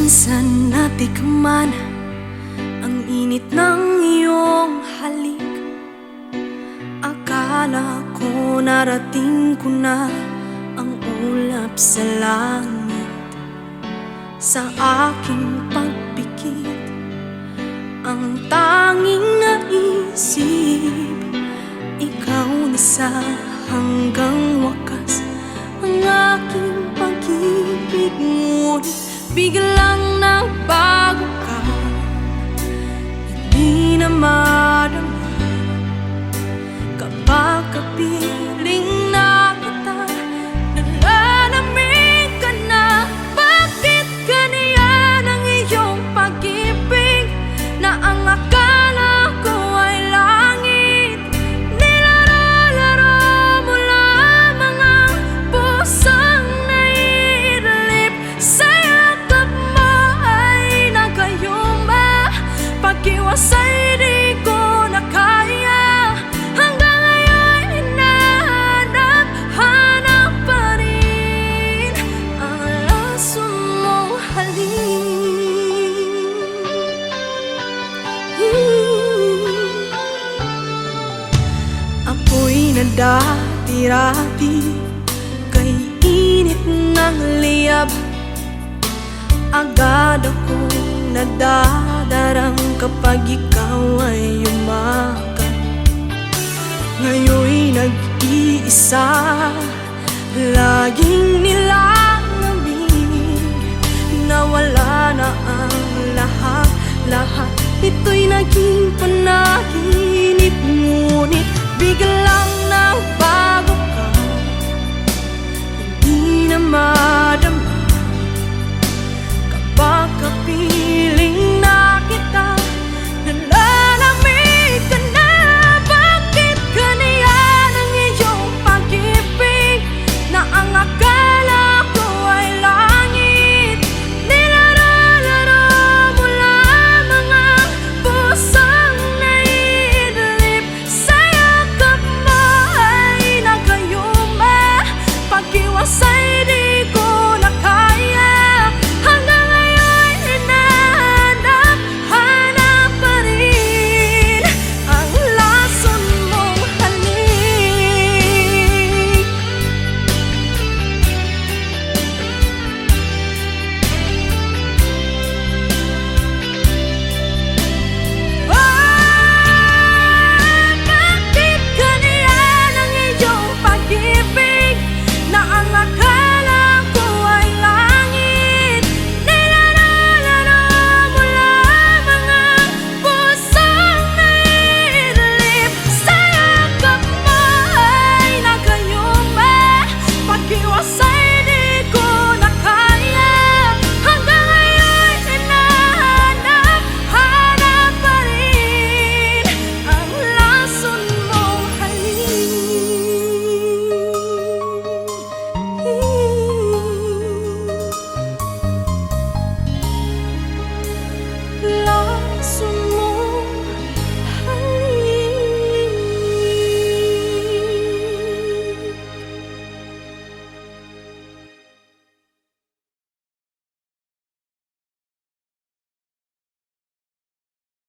Minsan natikman ang init ng iyong halik. Akala ko narating ko na ang ulap sa langit. Sa aking pagpikit, ang tanging naisip, ikaw na sa hanggang wakas ang aking pag-ibig. Ngunit biglang nagbago ka, hindi na madama kapag kapiling na kita. Nalalamig ka na, bakit ganyan ang iyong pag-ibig na ang akala ko ay langit? Nilalaro mo lamang ang pusong naiidlip. Sa yakap mo ay nagayuma, pag-iwasay di ko na kaya. Hanggang ngayon hinahanap-hanap pa rin ang laso mong halik. Ako'y nadati-rati kay init ng liyab. Agad akong nadadarang kapag ikaw ay umakat. Ngayon'y nag-iisa, laging nilalamig. Nawala na ang lahat-lahat, ito'y naging panaginip. Ngunit biglang nagbago ka, hindi naman